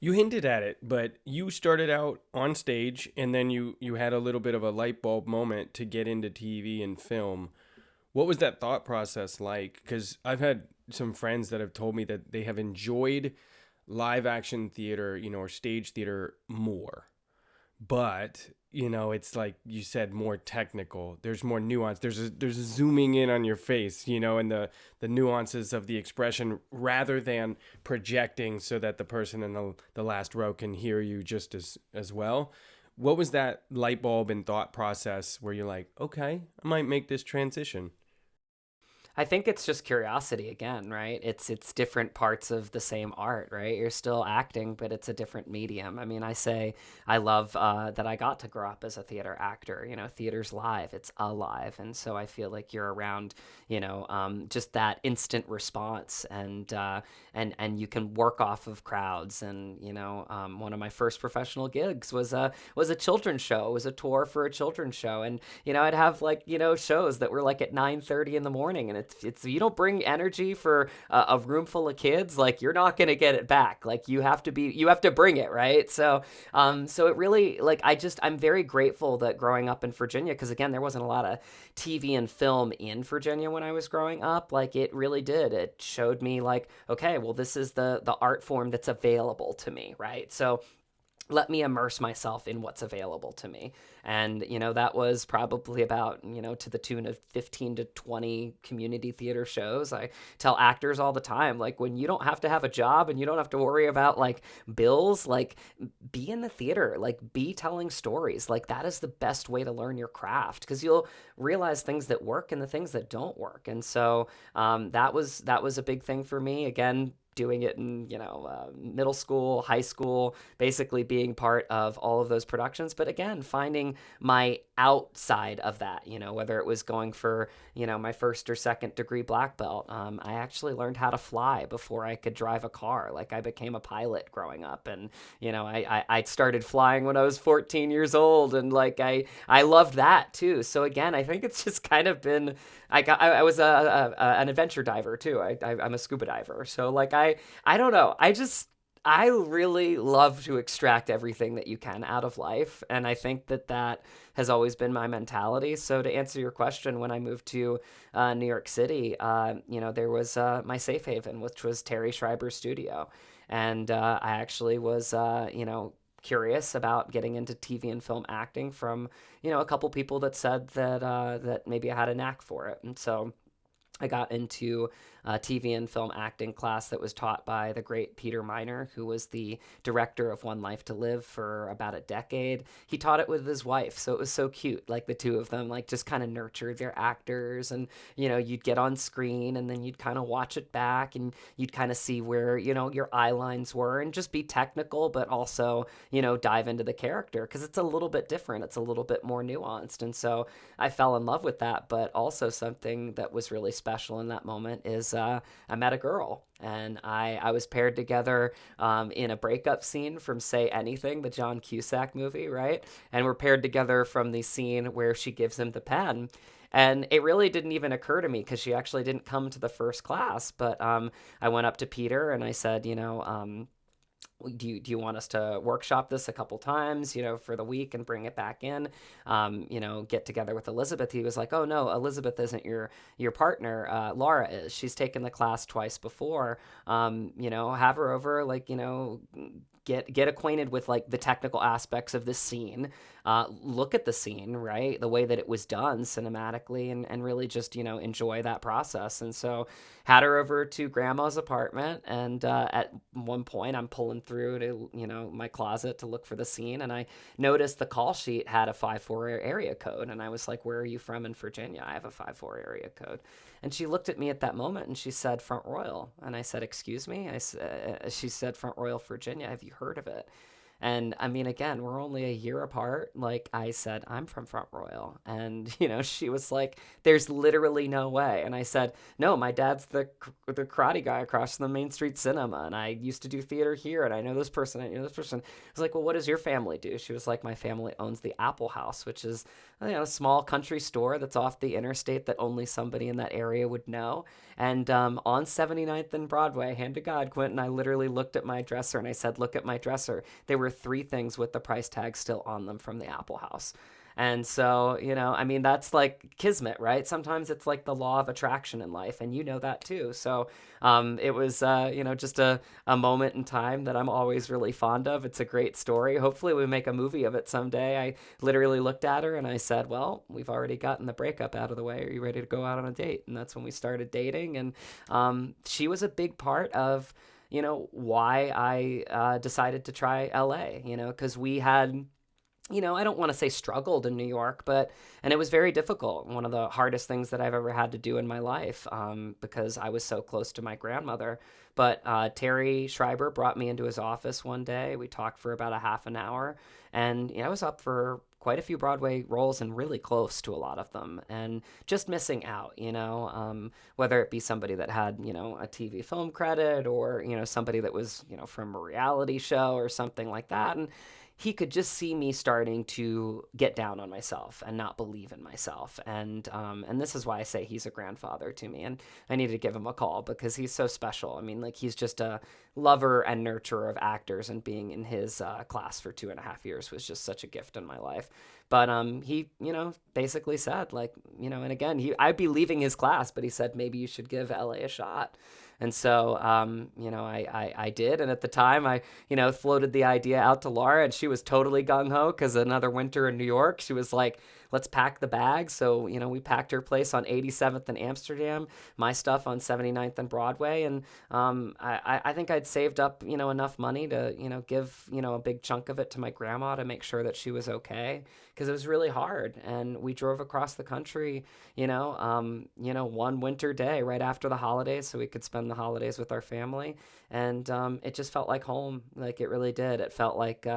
You hinted at it, but you started out on stage and then you had a little bit of a light bulb moment to get into TV and film. What was that thought process like? Because I've had some friends that have told me that they have enjoyed live action theater, or stage theater more. But it's like you said, more technical. There's more nuance. There's a zooming in on your face, and the nuances of the expression rather than projecting so that the person in the last row can hear you just as well. What was that light bulb and thought process where you're like, okay, I might make this transition? I think it's just curiosity again, right? It's different parts of the same art, right? You're still acting, but it's a different medium. I mean, I say I love that I got to grow up as a theater actor. You know, theater's live; it's alive, and so I feel like you're around, just that instant response, and you can work off of crowds. And one of my first professional gigs was a children's show. It was a tour for a children's show, and I'd have like shows that were like at 9:30 in the morning, and it's you don't bring energy for a room full of kids, like you're not gonna get it back. Like you have to bring it, right? So it really like I'm very grateful that growing up in Virginia, because again there wasn't a lot of TV and film in Virginia when I was growing up. Like it really did. It showed me like, okay, well this is the art form that's available to me, right? So let me immerse myself in what's available to me. And, that was probably about, to the tune of 15 to 20 community theater shows. I tell actors all the time, like, when you don't have to have a job and you don't have to worry about like bills, like, be in the theater, like, be telling stories. Like, that is the best way to learn your craft because you'll realize things that work and the things that don't work. And so that was a big thing for me. Again, doing it in middle school, high school, basically being part of all of those productions. But again, finding my outside of that, whether it was going for my first or second degree black belt. I actually learned how to fly before I could drive a car. Like I became a pilot growing up, and I started flying when I was 14 years old, and like I loved that too. So again, I think it's just kind of been I was an adventure diver too. I'm a scuba diver. So like I don't know. I really love to extract everything that you can out of life, and I think that has always been my mentality. So to answer your question, when I moved to New York City, there was my safe haven, which was Terry Schreiber's studio, and I actually was curious about getting into TV and film acting from a couple people that said that maybe I had a knack for it, and so I got into a TV and film acting class that was taught by the great Peter Miner, who was the director of One Life to Live for about a decade. He taught it with his wife, so it was so cute. Like the two of them, like just kind of nurtured their actors, and you'd get on screen, and then you'd kind of watch it back, and you'd kind of see where your eye lines were, and just be technical, but also dive into the character because it's a little bit different. It's a little bit more nuanced, and so I fell in love with that. But also something that was really special in that moment is I met a girl, and I was paired together in a breakup scene from Say Anything, the John Cusack movie, right? And we're paired together from the scene where she gives him the pen. And it really didn't even occur to me because she actually didn't come to the first class. But I went up to Peter and I said, do you want us to workshop this a couple times, for the week and bring it back in, get together with Elizabeth? He was like, oh no, Elizabeth isn't your partner. Laura is. She's taken the class twice before. Have her over, like, get acquainted with like the technical aspects of this scene, look at the scene, right, the way that it was done cinematically, and really just enjoy that process. And so had her over to grandma's apartment, and at one point I'm pulling through to my closet to look for the scene, and I noticed the call sheet had a 5-4 area code, and I was like, where are you from in Virginia? I have a 5-4 area code. And she looked at me at that moment and she said, Front Royal. And I said, excuse me? She said, Front Royal, Virginia. Have you heard of it? And I mean, again, we're only a year apart. Like I said, I'm from Front Royal. And, she was like, there's literally no way. And I said, no, my dad's the karate guy across from the Main Street Cinema. And I used to do theater here. And I know this person. I know this person. I was like, well, what does your family do? She was like, my family owns the Apple House, which is, a small country store that's off the interstate that only somebody in that area would know. And on 79th and Broadway, hand to God, Quinton, I literally looked at my dresser and I said, look at my dresser. There were 3 things with the price tag still on them from the Apple House. And so, I mean, that's like kismet, right? Sometimes it's like the law of attraction in life, and that too. So it was, just a moment in time that I'm always really fond of. It's a great story. Hopefully we make a movie of it someday. I literally looked at her and I said, well, we've already gotten the breakup out of the way. Are you ready to go out on a date? And that's when we started dating. And she was a big part of, why I decided to try LA, because we had, I don't want to say struggled in New York, and it was very difficult. One of the hardest things that I've ever had to do in my life, because I was so close to my grandmother. But Terry Schreiber brought me into his office one day. We talked for about a half an hour, and I was up for quite a few Broadway roles and really close to a lot of them, and just missing out, whether it be somebody that had, a TV film credit, or, somebody that was, from a reality show or something like that. And he could just see me starting to get down on myself and not believe in myself. And this is why I say he's a grandfather to me. And I need to give him a call because he's so special. I mean, like, he's just a lover and nurturer of actors, and being in his class for 2.5 years was just such a gift in my life. But he, basically said, like, and again, I'd be leaving his class, but he said, maybe you should give LA a shot. And so, I did. And at the time, I, floated the idea out to Laura, and she was totally gung-ho because another winter in New York, she was like, let's pack the bags. So, we packed her place on 87th and Amsterdam, my stuff on 79th and Broadway. And I think I'd saved up, enough money to, give, a big chunk of it to my grandma to make sure that she was okay, because it was really hard. And we drove across the country, one winter day right after the holidays so we could spend the holidays with our family. And it just felt like home. Like, it really did. It felt like,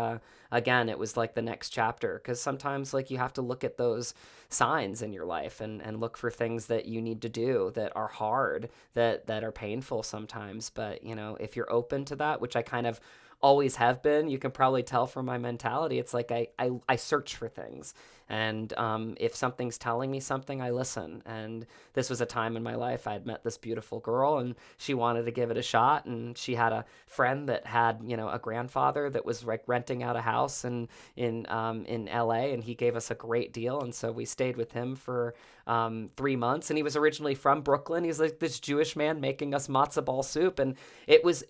again, it was like the next chapter, because sometimes, like, you have to look at those signs in your life and look for things that you need to do that are hard, that are painful sometimes. But, if you're open to that, which I kind of always have been, you can probably tell from my mentality, it's like I search for things. And if something's telling me something, I listen. And this was a time in my life I had met this beautiful girl, and she wanted to give it a shot. And she had a friend that had, a grandfather that was like renting out a house in LA, and he gave us a great deal. And so we stayed with him for 3 months. And he was originally from Brooklyn. He's like this Jewish man making us matzo ball soup, and it was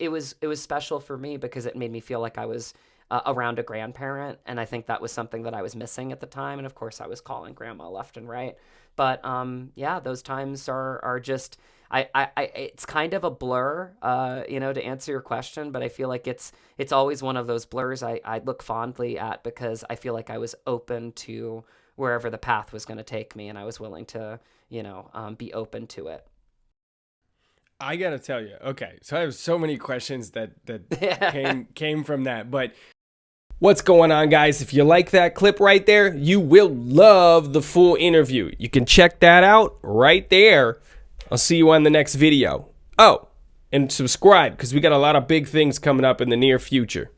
special for me because it made me feel like I was around a grandparent. And I think that was something that I was missing at the time. And of course I was calling grandma left and right. But yeah, those times are just, it's kind of a blur, to answer your question, but I feel like it's always one of those blurs I look fondly at, because I feel like I was open to wherever the path was going to take me, and I was willing to, be open to it. I gotta tell you, okay, so I have so many questions that came from that, but what's going on, guys? If you like that clip right there, you will love the full interview. You can check that out right there. I'll see you on the next video. Oh, and subscribe, because we got a lot of big things coming up in the near future.